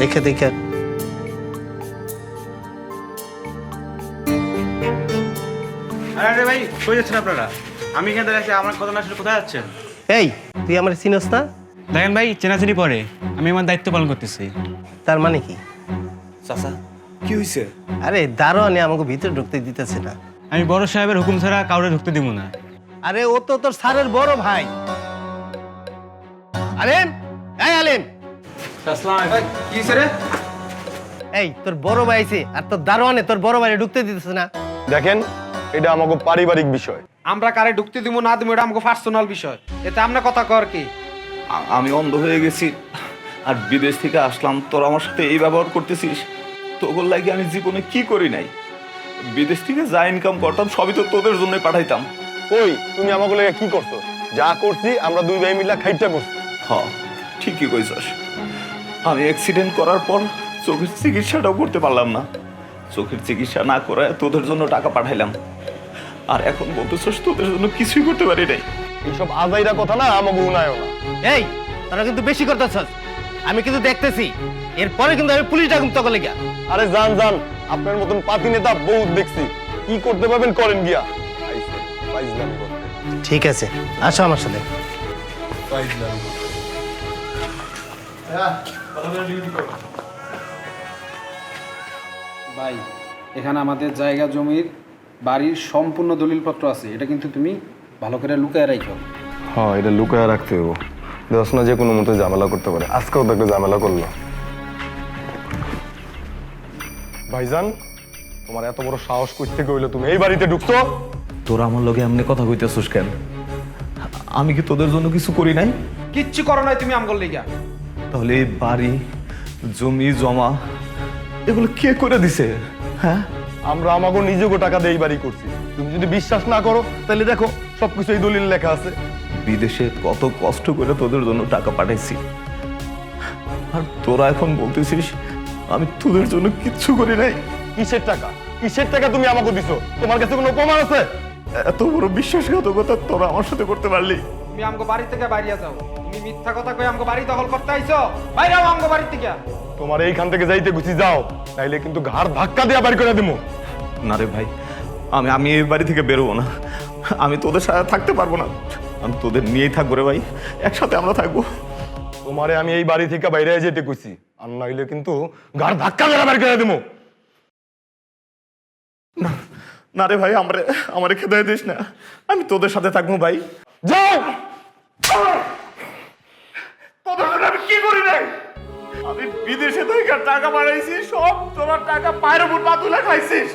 দেখে দেখে। আরে ভাই কই যাচ্ছেন আপনারা? আমি এখানে দাঁড়িয়ে আছি, আমার কথা না শুনে কোথায় যাচ্ছেন? এই তুই আমার চিনস না? দেখেন ভাই, চেনাচেনি পরে আমি আমার দায়িত্ব পালন করতেছি। তার মানে কি? চাচা কি হয়েছে? আরে দারোয়ানে আমাকে ভিতরে ঢুকতে দিতেছে না। আমি বড় সাহেবের হুকুম ছাড়া কাউরে ঢুকতে দিব না। আরে ও তো তোর স্যারের বড় ভাই। আলেম, এই আলেম, কি হয়েছে রে? এই তোর বড় ভাই আইছে আর তোর দারোয়ানে তোর বড় ভাইরে ঢুকতে দিতেছে না। দেখেন, এটা আমাকে পারিবারিক বিষয়। আমরা কারে ঢুকতে দিব না দিব এটা আমাকে পার্সোনাল বিষয়। এতে আমরা কথা কর কি? আমি অন্ধ হয়ে গেছি আর বিদেশ থেকে আসলাম, তোর আমার সাথে এই ব্যবহার করতেছিস। তোর লাগে আমি জীবনে কি করি নাই। বিদেশ থেকে যা ইনকাম করতাম সবই তো তোদের জন্যই পাঠাইতাম। ওই তুমি আমাকে লাগে কি করছো? যা করছি আমরা দুই ভাই মিলে খাইটা করছি। হ, ঠিকই কইছস। আমি অ্যাক্সিডেন্ট করার পর চোখের চিকিৎসাটাও করতে পারলাম না। চোখের চিকিৎসা না করে তোদের জন্য টাকা পাঠাইলাম, আর এখন বলতেছস তোদের জন্য কিছুই করতে পারি নাই। এইসব আজাইরা কথা না আমাকে উনায়ও না। এই তোরা কিন্তু বেশি করতেছস, আমি কিন্তু দেখতেছি। এরপরে কিন্তু আমি পুলিশ ডাকুম তোকে লেগা। আরে জান জান, আপনার মতন পাতি নেতা বহুত দেখছি, কি করতে পারবেন করেন গিয়া। আইছে ফাইজলামি করতে। ঠিক আছে, আসো আমার সাথে। ভাই, এখানে আমাদের জায়গা জমির বাড়ির সম্পূর্ণ দলিলপত্র আছে। এটা কিন্তু তুমি ভালো করে লুকায় রাখো। হ্যাঁ, এটা লুকায় রাখতে হবো। দশ না যে কোনো মতো ঝামেলা করতে পারে। আজকেও তো একটা ঝামেলা করলো। ভাইজান, তোমার এত বড় সাহস কই থেকে হইলো তুমি এই বাড়িতে ঢুকছো? তোরা আমার লগে এমনি কথা কইতেছস কেন? আমি কি তোদের জন্য কিছু করি নাই? কিচ্ছু করো নাই তুমি আমগল লেগা। তাহলে এই বাড়ি জমি জমা এগুলো কে করে দিছে? হ্যাঁ, আমরা আমাকে নিজেকে টাকা দিয়ে এই বাড়ি করছি। তুমি যদি বিশ্বাস না করো তাহলে দেখো সবকিছু এই দলিল লেখা আছে। বিদেশে কত কষ্ট করে তোদের জন্য টাকা পাঠাইছি, আর তোরা এখন বলতেছিস আমি তোদের জন্য কিচ্ছু করি নাই। কিসের টাকা? কিসের টাকা তুমি আমাকে দিছো? তোমার কাছে কোনো প্রমাণ আছে? এত বড় বিশ্বাসঘাতকতা তোরা আমার সাথে করতে পারলি? তুমি আমগো বাড়ি থেকে বাইরে যাও। তুমি মিথ্যা কথা কই আমগো বাড়ি দখল করতে আইছো? বাইরে হও আমগো বাড়ি থেকে। তোমার এইখান থেকে যাইতে গুছি যাও, তাইলে কিন্তু ঘাড় ধাক্কা দিয়ে বাড়ি করে দিমু। না রে ভাই, আমি এই বাড়ি থেকে বেরোবো না। আমি তোদের সাথে থাকতে পারবো না। আমি তোদের নিয়েই থাকবো রে ভাই, একসাথে আমরা থাকবো। তোমারে আমি এই বাড়ি থেকে বাইরে যেতে কইছি, আর নাইলে কিন্তু ঘাড় ধাক্কা দিয়ে বাড়ি করে দিমু। না রে ভাই, আমারে খেদাই দিস না। আমি তোদের সাথে থাকবো ভাই। যাও। তোদের জন্য আমি কি করি নাই? আমি বিদেশে থেকে টাকা পাঠাইছি, সব তোরা টাকা পায়ের উপর পা তুলে খাইছিস।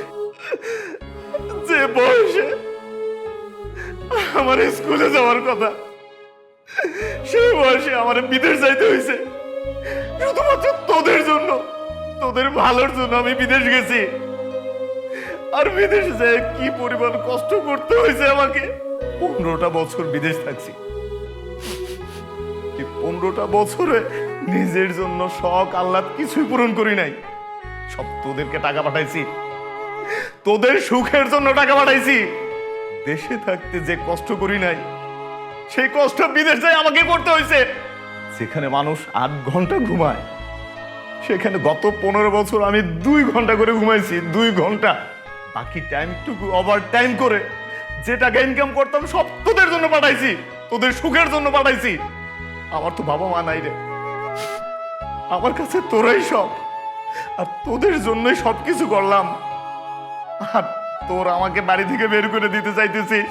যে বয়সে আমার স্কুলে যাওয়ার কথা, সেই বয়সে আমার বিদেশ যাইতে হয়েছে শুধুমাত্র তোদের জন্য। তোদের ভালোর জন্য আমি বিদেশ গেছি, আর বিদেশে যায় কি পরিমাণ কষ্ট করতে হয়েছে আমাকে। 15টা বছর বিদেশ থাকছি। 15টা বছরে নিজের জন্য শখ আহ্লাদ কিছুই পূরণ করি নাই। সব তোদেরকে টাকা পাঠাইছি, তোদের সুখের জন্য টাকা পাঠাইছি। দেশে থাকতে যে কষ্ট করি নাই, সেই কষ্ট বিদেশ যায় আমাকে করতে হয়েছে। যেখানে মানুষ 8 ঘন্টা ঘুমায়, সেখানে গত 15 বছর আমি 2 ঘন্টা করে ঘুমাইছি। 2 ঘন্টা। বাকি টাইমটুকু ওভার টাইম করে যে টাকা ইনকাম করতাম সব তোদের জন্য পাঠাইছি, তোদের সুখের জন্য পাঠাইছি। আমার তো বাবা মা নাই রে, আমার কাছে তোরাই সব, আর তোদের জন্যই সবকিছু করলাম। আর তোর আমাকে বাড়ি থেকে বের করে দিতে চাইতেছিস।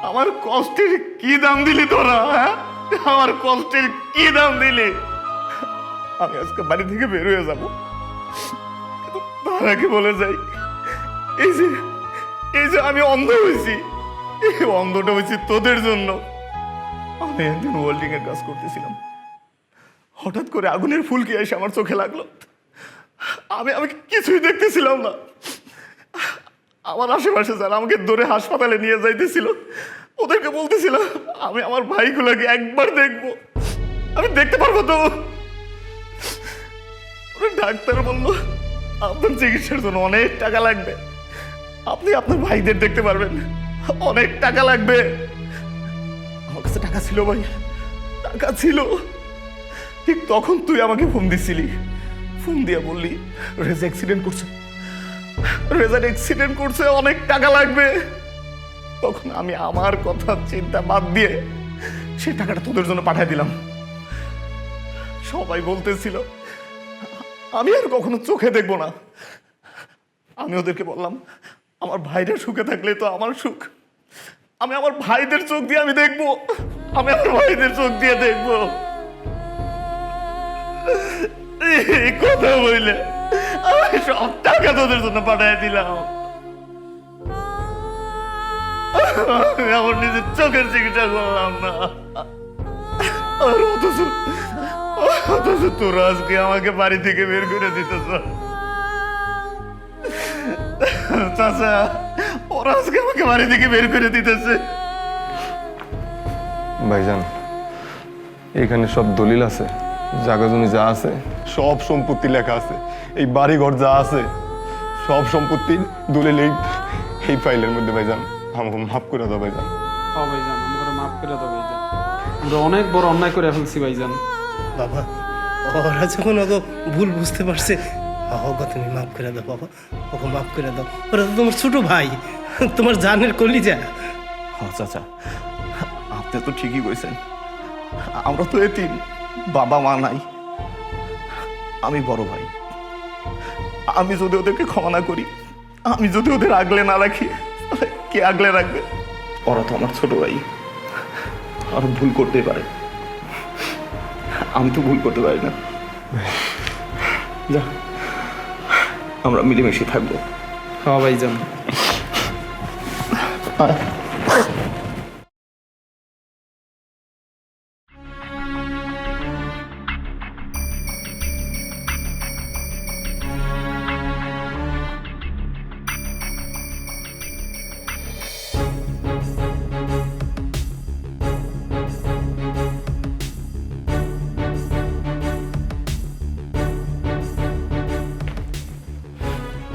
আমার কষ্টের কি দাম দিলি তোরা? হ্যাঁ, আমার কষ্টের কি দাম দিলি? আমি আজকে বাড়ি থেকে বের হয়ে যাবো, কিন্তু তার আগে বলে যাই, এই যে আমি অন্ধ হয়েছি, এই অন্ধটা হয়েছি তোদের জন্য। আমি একদিন ওয়েল্ডিং এর কাজ করতেছিলাম, হঠাৎ করে আগুনের ফুলকি এসে আমার চোখে লাগলো। আমি কিছুই দেখতেছিলাম না। আমার আশেপাশে যারা আমাকে ধরে হাসপাতালে নিয়ে যাইতেছিল, ওদেরকে বলতেছিলাম আমি আমার ভাইগুলোকে একবার দেখবো, আমি দেখতে পারবো তো। ডাক্তার বললো আপনার চিকিৎসার জন্য অনেক টাকা লাগবে, আপনি আপনার ভাইদের দেখতে পারবেন, অনেক টাকা লাগবে। আমার কাছে টাকা ছিল ভাই, টাকা ছিল, ঠিক তখন তুই আমাকে ফোন দিছিলি, ফোন দিয়ে বললি রেজা অ্যাক্সিডেন্ট করছে, রেজার অ্যাক্সিডেন্ট করছে, অনেক টাকা লাগবে। তখন আমি আমার কথা চিন্তা বাদ দিয়ে সেই টাকাটা তোদের জন্য পাঠিয়ে দিলাম। সবাই বলতেছিল আমি আর কখনো চোখে দেখবো না। আমি ওদেরকে বললাম আমার ভাইরা সুখে থাকলে তো আমার সুখ, আমি আমার ভাইদের চোখ দিয়ে আমি দেখবো, আমি আমার ভাইদের চোখ দিয়ে দেখবো। এই কথা বললে আমি সব টাকা তোদের জন্য পাঠিয়ে দিলাম। আমি আমার নিজের চোখের চিকিৎসা করলাম না, আর অথচ তোরা আজকে আমাকে বাড়ি থেকে বের করে দিতেছ। চাচা, ওরা আজকে আমাকে বাড়ি থেকে বের করে দিতেছে। ভাইজান, এখানে সব দলিল আছে, জায়গা জমি যা আছে সব সম্পত্তি লেখা আছে, এই বাড়ি ঘর যা আছে সব সম্পত্তির দলিল এই ফাইলের মধ্যে। ভাইজান আমাকে মাফ করে দাও ভাইজান। ও ভাইজান, আমরা মাফ করে দাও ভাইজান, আমরা অনেক বড় অন্যায় করে ফেলছি ভাইজান। বাবা, ওরা যখন ওকে ভুল বুঝতে পারছে, ওকে তুমি মাফ করে দাও বাবা, ওকে মাফ করে দাও। ওরা তো তোমার ছোট ভাই, তোমার জানের কলিজা। চাচা, আপনি তো ঠিকই কইছেন, আমরা তো এতিম, বাবা মা নাই, আমি বড় ভাই। আমি যদি ওদেরকে ক্ষমা না করি, আমি যদি ওদের আগলে না রাখি, তাহলে কে আগলে রাখবে? ওরা তো আমার ছোট ভাই, আর ভুল করতে পারে, আমি তো ভুল করতে পারি না। যা, আমরা মিলেমিশে থাকবো। হ্যাঁ ভাইজান।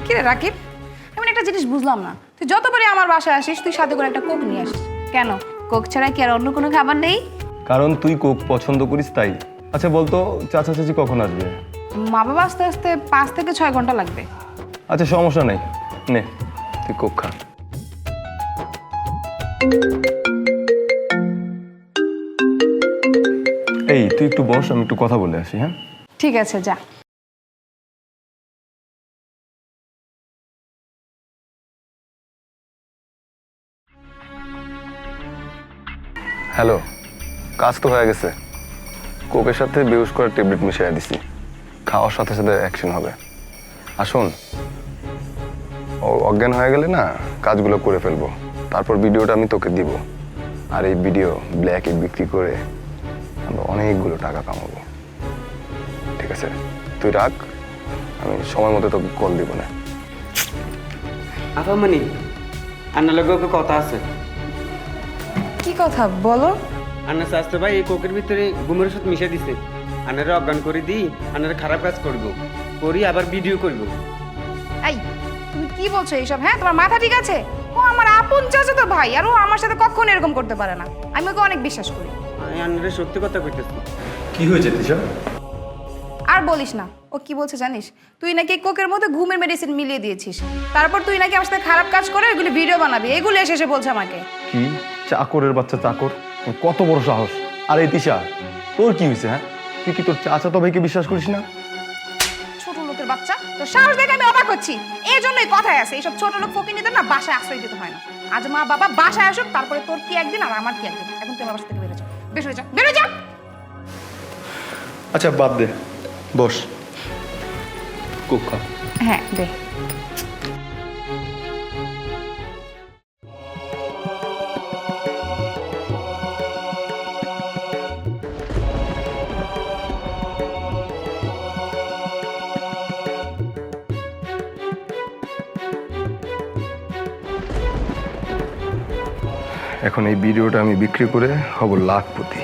কিরে রাকিব, এমন একটা জিনিস বুঝলাম না, তুই যতবারই আমার বাসায় আসিস তুই সাথে করে একটা কোক নিয়ে আসিস কেন? কোক ছাড়া কি আর অন্য কোনো খাবার নেই? কারণ তুই কোক পছন্দ করিস তাই। আচ্ছা বলতো, চাচা চাচি কখন আসবে? মা বাবা আসতে আসতে 5 থেকে 6 ঘন্টা লাগবে। আচ্ছা সমস্যা নেই, নে তুই কোক খা। এই তুই একটু বস, আমি একটু কথা বলে আসি। হ্যাঁ ঠিক আছে, যা। হ্যালো, কাজ তো হয়ে গেছে। কোকের সাথে বেউস করার ট্যাবলেট মিশিয়ে দিছি, খাওয়ার সাথে সাথে অ্যাকশন হবে। আসুন, ও অজ্ঞান হয়ে গেলে না কাজগুলো করে ফেলবো, তারপর ভিডিওটা আমি তোকে দিব। আর এই ভিডিও ব্ল্যাকে বিক্রি করে আমরা অনেকগুলো টাকা কামাবো। ঠিক আছে, তুই রাখ, আমি সময় মতো তোকে কল দিব না। আপামনি, আন্নার লগে ওকে কথা আছে। কি কথা বলো? আন্না শাস্ত্র ভাই এই কোকের ভিতরে ঘুমের ওষুধ মিশে দিছে। আন্নারে অজ্ঞান করে দিই, আন্নারে খারাপ কাজ করবো, করি আবার ভিডিও করবো। এই তুমি কি বলছো এইসব? হ্যাঁ, তোমার মাথা ঠিক আছে? ও আমার আপন চাচাতো ভাই, আর ও আমার সাথে কখনো এরকম করতে পারে না। আমি ওকে অনেক বিশ্বাস করি। আমি আন্নারে সত্যি কথা কইতেছি। কি হয়েছে তিশা? আর বলিস না, ও কি বলছে জানিস? তুই নাকি কোকের মধ্যে ঘুমের মেডিসিন মিলিয়ে দিয়েছিস, তারপর তুই নাকি আমার সাথে খারাপ কাজ করে এগুলি ভিডিও বানাবি, এগুলো এসে বলছে আমাকে। কি চাকরের বাচ্চা চাকর, কত বড় সাহস! আর এই তিশা, তোর কি হয়েছে? হ্যাঁ, তুই কি তোর চাচাতো ভাইকে বিশ্বাস করিস না? ছোট লোকের বাচ্চা, তো সাহস দেখে আমি অবাক হচ্ছি। এই জন্যই কথায় আছে, এইসব ছোট লোক ফকিনীদের না বাসায় আশ্রয় দিতে হয় না। আজ মা বাবা বাসায় আসুক, তারপরে তোর কি একদিন আর আমার কি একদিন। এখন তুই আমার বাসা থেকে বেরো যা, বের হয়ে যা, বের হয়ে যা। আচ্ছা বাদ দে, বস, কোক খা। হ্যাঁ দে। এখন এই ভিডিওটা আমি বিক্রি করে হব লাখপতি।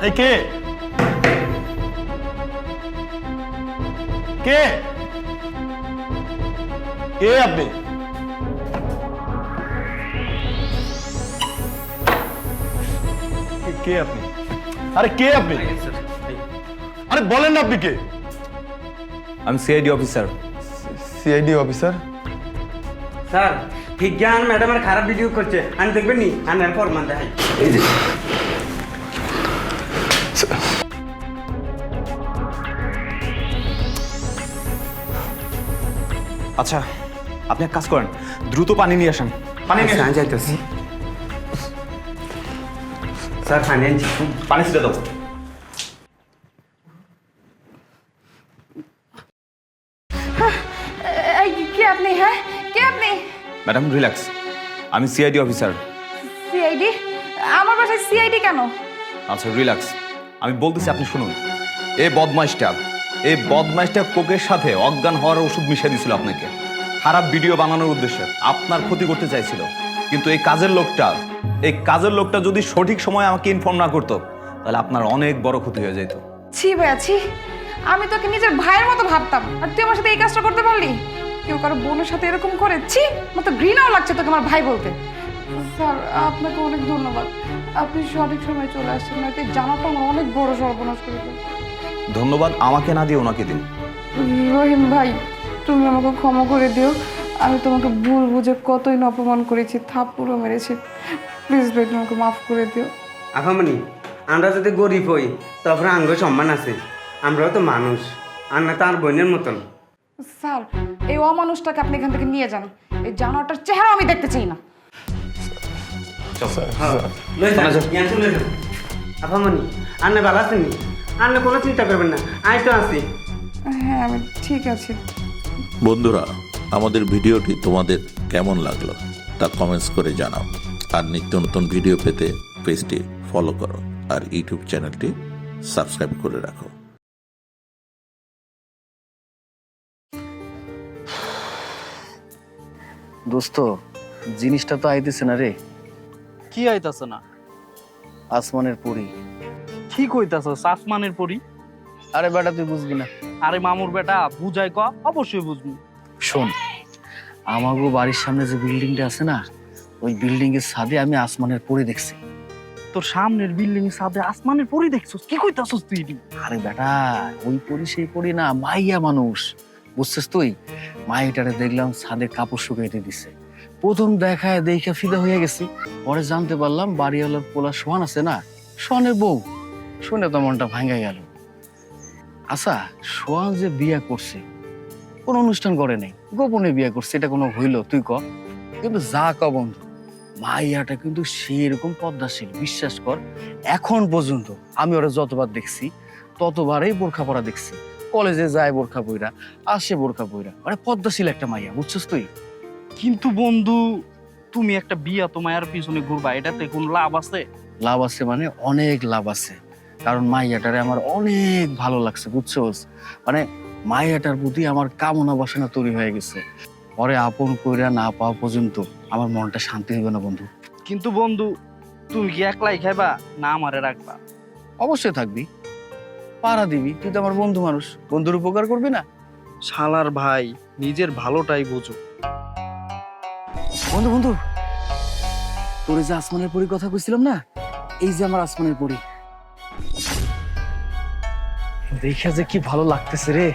এই কে কে কে আপনি? কে আপনি? আরে কে আপনি? আরে বলেন না আপনি কে? আমি CID officer. CID officer? Sir বিজ্ঞান ম্যাডামের খারাপ ভিডিও করছে, আমি দেখবেন নি আনার পর মান দেখাই। আচ্ছা আপনি এক কাজ করেন, দ্রুত পানি নিয়ে আসেন। পানি নিয়ে আসেন। যাইতেছি স্যার, পানি আনছি। পানি ছিটে দাও। কে আপনি? হ্যাঁ, কে আপনি? ম্যাডাম রিল্যাক্স, আমি সিআইডি অফিসার। সিআইডি? আমার বাসায় সিআইডি কেন? আচ্ছা রিল্যাক্স, আমি বলতেছি আপনি শুনুন। এই বদমাইশটা কোকের সাথে অজ্ঞান হওয়ার ওষুধ মিশিয়ে দিয়েছিল আপনাকে, খারাপ ভিডিও বানানোর উদ্দেশ্যে আপনার ক্ষতি করতে চাইছিল। কিন্তু এই কাজের লোকটা যদি সঠিক সময়ে আমাকে ইনফর্ম না করতো, তাহলে আপনার অনেক বড় ক্ষতি হয়ে যেত। ছি ভাইয়া ছি, আমি তোকে নিজের ভাইয়ের মতো ভাবতাম, আর তুই আমার সাথে এই কাজটা করতে পারলি? কেউ কারো বোনের সাথে এরকম করে? ছি, আমার তো ঘৃণাও লাগছে তোকে আমার ভাই বলতে। স্যার আপনাকে অনেক ধন্যবাদ, আপনি সঠিক সময় চলে আসছেন, নয়তো এই জানাটা আমার অনেক বড় সর্বনাশ করে দিল। ধন্যবাদ আমাকে না দিয়ে ওনাকে দিন। রহিম ভাই, তুমি আমাকে ক্ষমা করে দিও, আমি তোমাকে ভুল বুঝে কতই না অপমান করেছি, থাপ্পড়ও মেরেছি। প্লিজ ভাই তোমাকে মাফ করে দিও। আফামনি, আমরা যদি গরিব হই তারপরে আঙ্গ সম্মান আছে, আমরাও তো মানুষ, আর না তার বোনের মতন। স্যার এই অমানুষটাকে আপনি এখান থেকে নিয়ে যান, এই জানোয়ারটার চেহারা আমি দেখতে চাই না। আফামনি, আর না ভালো আছেন? আর না কোনো চিন্তা করবেন না, আমি তো আছি। হ্যাঁ আমি ঠিক আছি। বন্ধুরা, আমাদের ভিডিওটি তোমাদের কেমন লাগলো তা কমেন্টস করে জানাও। আর নিত্য নতুন ভিডিও পেতে পেজটি ফলো করো আর ইউটিউব চ্যানেলটি সাবস্ক্রাইব করে রাখো। দোস্ত, জিনিসটা তো আইতেছে না রে। কি আইতাছে না? আসমানের পরি। কি কইতাছস? আসমানের পরি? আরে বেটা তুই বুঝবি না। আরে মামুর বেটা, বুঝাই ক, অবশ্যই বুঝবি। শোন, আমাগো বাড়ির সামনে যে বিল্ডিংটা আছে না, ওই বিল্ডিং এর ছাদে আমি আসমানের পরি দেখছি। তোর সামনের বিল্ডিং এর সাথে আসমানের পরি দেখছস? কি কইতাছস তুই? আরে বেটা, ওই পরি সেই পরি না, মাইয়া মানুষ, বুঝছিস তুই? মাইটারে দেখলাম ছাদে কাপড় শুকাইতে দিছে। প্রথম দেখায় দেখে ফিদা হয়ে গেছি। পরে জানতে পারলাম বাড়িওয়ালার পোলা সোহান আছে না, সোহানের বউ। শুনে তো মনটা ভাঙ্গা গেল। আচ্ছা, সোহান যে বিয়া করছে, কোন অনুষ্ঠান করে নাই, গোপনে বিয়া করছে, এটা কোনো হইল? তুই ক। কিন্তু যা ক বন্ধু, মাইয়াটা কিন্তু সেরকম পদ্মাশীল, বিশ্বাস কর। এখন পর্যন্ত আমি ওরা যতবার দেখছি ততবারই বোরখা পরা দেখছি। কলেজে যায় বোরখা পইরা, আসে বোরখা পইরা, মানে পদ্মাশীল একটা মাইয়া, বুঝছিস তুই? কিন্তু বন্ধু, তুমি একটা বিয়া তো মায়ের পিছনে ঘুরবা, এটাতে কোন লাভ আছে? লাভ আছে মানে অনেক লাভ আছে। কারণ মাইয়াটারে আমার অনেক ভালো লাগছে, বুঝছোস? মানে মাইয়াটার প্রতি আমার কামনা বাসনা তৈরি হয়ে গেছে। পরে আপন কইরা না পাওয়া পর্যন্ত আমার মনটা শান্তি হবে না বন্ধু। কিন্তু বন্ধু, তুমি কি একলাই খাইবা না আমারে রাখবা? অবশ্যই থাকবি, পাড়া দিবি, তুই তো আমার বন্ধু মানুষ, বন্ধুর উপকার করবি না? শালার ভাই, নিজের ভালোটাই বুঝো। বন্ধু বন্ধু, তোর যে আসমানের পরীর কথা কইছিলাম না, এই যে আমার আসমানের পরী, দেখে যে কি ভালো লাগতেছে রে।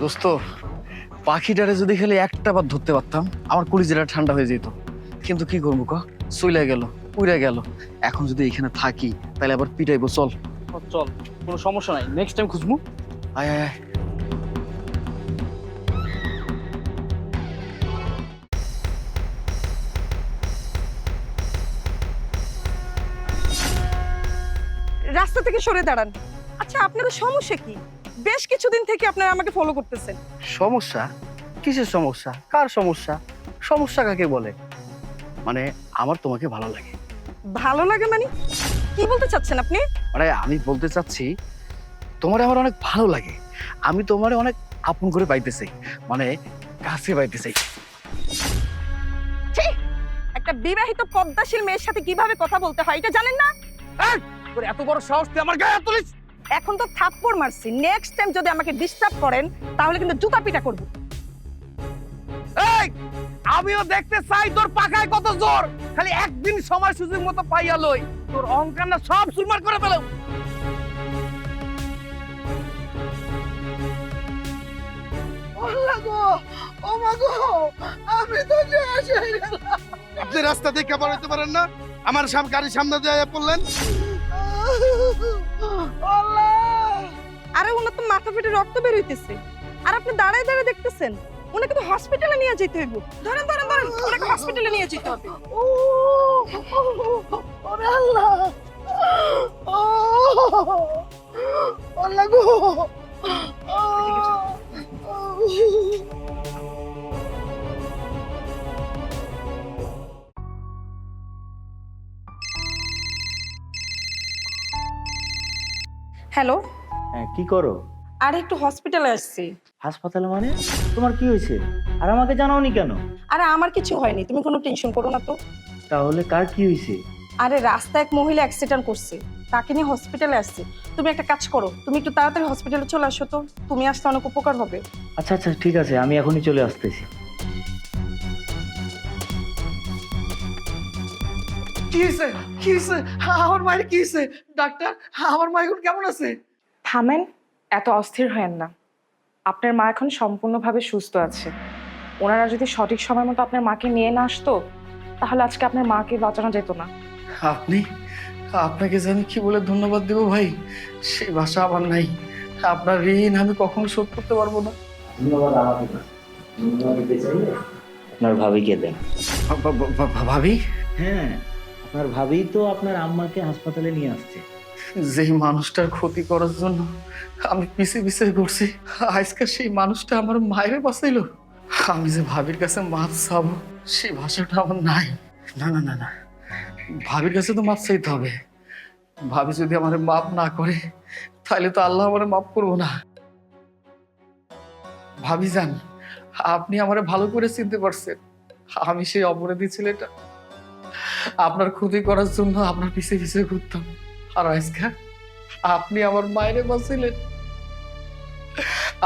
দোস্ত, পাখিটারে যদি খালি একটা বার ধরতে পারতাম, আমার কলিজাটা ঠান্ডা হয়ে যেত। কিন্তু কি করবো ক, চলে গেল, উড়ে গেল। এখন যদি এখানে থাকি তাহলে আবার পিটাইবো। চল চল, কোনো সমস্যা নাই, নেক্সট টাইম খুঁজবো। আয় আয় আয়। রাস্তা থেকে সরে দাঁড়ান। আচ্ছা আপনাদের সমস্যা কি? বেশ কিছুদিন থেকে আপনারা আমাকে ফলো করতেছেন। সমস্যা? কিসের সমস্যা? কার সমস্যা? সমস্যা কাকে বলে? মানে আমার তোমাকে ভালো লাগে। ভালো লাগে মানে কি বলতে চাচ্ছেন আপনি? মানে আমি বলতে চাচ্ছি, তোমারে আমার অনেক ভালো লাগে। আমি তোমারে অনেক আপন করে পাইতে চাই, মানে কাছে পাইতে চাই। একটা বিবাহিত পদ্মাশীল মেয়ের সাথে কিভাবে কথা বলতে হয় এটা জানেন না? তোর এত বড় সাহস, তুই আমার গায়ে হাত তুলিস? এখন তো থাপ্পড় মারছি, নেক্সট টাইম যদি আমাকে ডিস্টার্ব করেন তাহলে কিন্তু জুতা পিটা করব। এই আমিও দেখতে চাই তোর পাকায় কত জোর। খালি একদিন সময় সুযোগ মতো পাইয়া লই, তোর অহংকার না সব চুরমার করে ফেলো। আপনি রাস্তা দেখে বাড়াইতে পারেন না, আমার গাড়ির সামনে দিয়ে পড়লেন। আরে ওনার তো মাথা ফেটে রক্ত বের হইতেছে, আর আপনি দাঁড়ায় দাঁড়ায় দেখতেছেন। ওনাকে তো হসপিটালে নিয়ে যেতে হইব। ধরেন ধরেন ধরেন, ওনাকে হসপিটালে নিয়ে যেতে হবে। ওরে আল্লাহ, আল্লাহ গো। হ্যালো, হ্যাঁ কি করো? আর একটু হসপিটালে আসছি। হাসপাতালে মানে? তোমার কি হয়েছে? আর আমাকে জানাওনি কেন? আরে আমার কিছু হয়নি, তুমি কোনো টেনশন করো না তো। তাহলে কার কি হয়েছে? আরে রাস্তায় এক মহিলা অ্যাক্সিডেন্ট করছে, তাকে নিয়ে হসপিটালে আসছে। তুমি একটা কাজ করো, তুমি একটু তাড়াতাড়ি হসপিটালে চলে আসো তো, তুমি আসলে অনেক উপকার হবে। আচ্ছা আচ্ছা ঠিক আছে, আমি এখনই চলে আসতেছি। কি হয়েছে? কি হয়েছে? আমার মায়ের কি হয়েছে? ডাক্তার, আমার মা এখন কেমন আছে? থামেন, এত অস্থির হয়েন না। আপনার মা এখন সম্পূর্ণভাবে সুস্থ আছে। ওনারা যদি সঠিক সময় মতো আপনার মাকে নিয়ে না আসতো, তাহলে আজকে আপনার মাকে বাঁচানো যেত না। আপনাকে যে আমি কি বলে ধন্যবাদ দেব ভাই, সেই ভাষা আমার নাই। আপনার ঋণ আমি কখনো শোধ করতে পারবো না। ধন্যবাদ আমাকে না, ধন্যবাদ দিতে চাইলে আপনার ভাবিকে দেন। ভাবি? হ্যাঁ, আপনার ভাবি তো আপনার আম্মাকে হাসপাতালে নিয়ে আসছে। যেই মানুষটার ক্ষতি করার জন্য আমি পিছে পিছে ঘুরছি, আজকে সেই মানুষটা আমার মায়ের বাঁচাইলো। আমি যে ভাবির কাছে মাপ চাবো, সেই ভাষাটা আমার নাই। না না না না, ভাবির কাছে তো মাপ চাইতে হবে। ভাবি যদি আমার মাপ না করে, তাহলে তো আল্লাহ আমার মাপ করবো না। ভাবি যান, আপনি আমারে ভালো করে চিনতে পারছেন। আমি সেই অপরাধী ছেলেটা, আপনার ক্ষতি করার জন্য আপনার পিছে পিছে ঘুরতাম। আর আজকে আপনি আমার মায়েরে বাঁচাইলেন।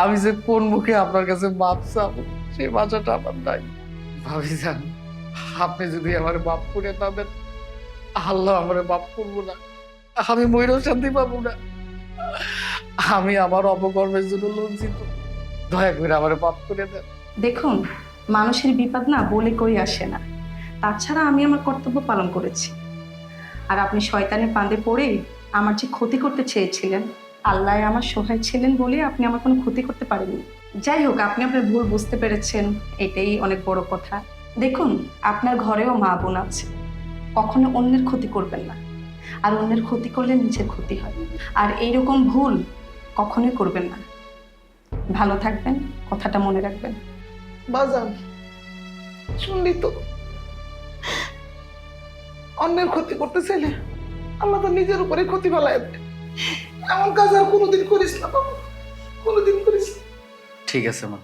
আমি যে কোন মুখে আপনার কাছে মাপ চাবো, সেই বাঁচাটা আমার নাই। ভাবি যান, আপনি যদি আমার মাপ করে না দেন, আল্লাহ আমার মাপ করবো না। আমি ময়ূরও শান্তি পাবো না। আমি আমার অপকর্মের জন্য লজ্জিত। দয়া করে আমার মাপ করে দেন। দেখুন, মানুষের বিপদ না বলে কই আসে না। তাছাড়া আমি আমার কর্তব্য পালন করেছি। আর আপনি শয়তানের ফাঁদে পড়ে আমার যে ক্ষতি করতে চেয়েছিলেন, আল্লাহ আমার সহায় ছিলেন বলে আপনি আমার কোনো ক্ষতি করতে পারেননি। যাই হোক, আপনি আপনার ভুল বুঝতে পেরেছেন, এটাই অনেক বড় কথা। দেখুন, আপনার ঘরেও মা বোন আছে, কখনো অন্যের ক্ষতি করবেন না। আর অন্যের ক্ষতি করলে নিজের ক্ষতি হয়। আর এইরকম ভুল কখনোই করবেন না। ভালো থাকবেন, কথাটা মনে রাখবেন। বাজান, শুনলি তো, অন্যের ক্ষতি করতে চাইলে আল্লাহ তো নিজের উপরে ক্ষতি ফেলায় দেয়। এমন কাজ আর কোনোদিন করিস না বাবা, কোনোদিন করিস না। ঠিক আছে মা,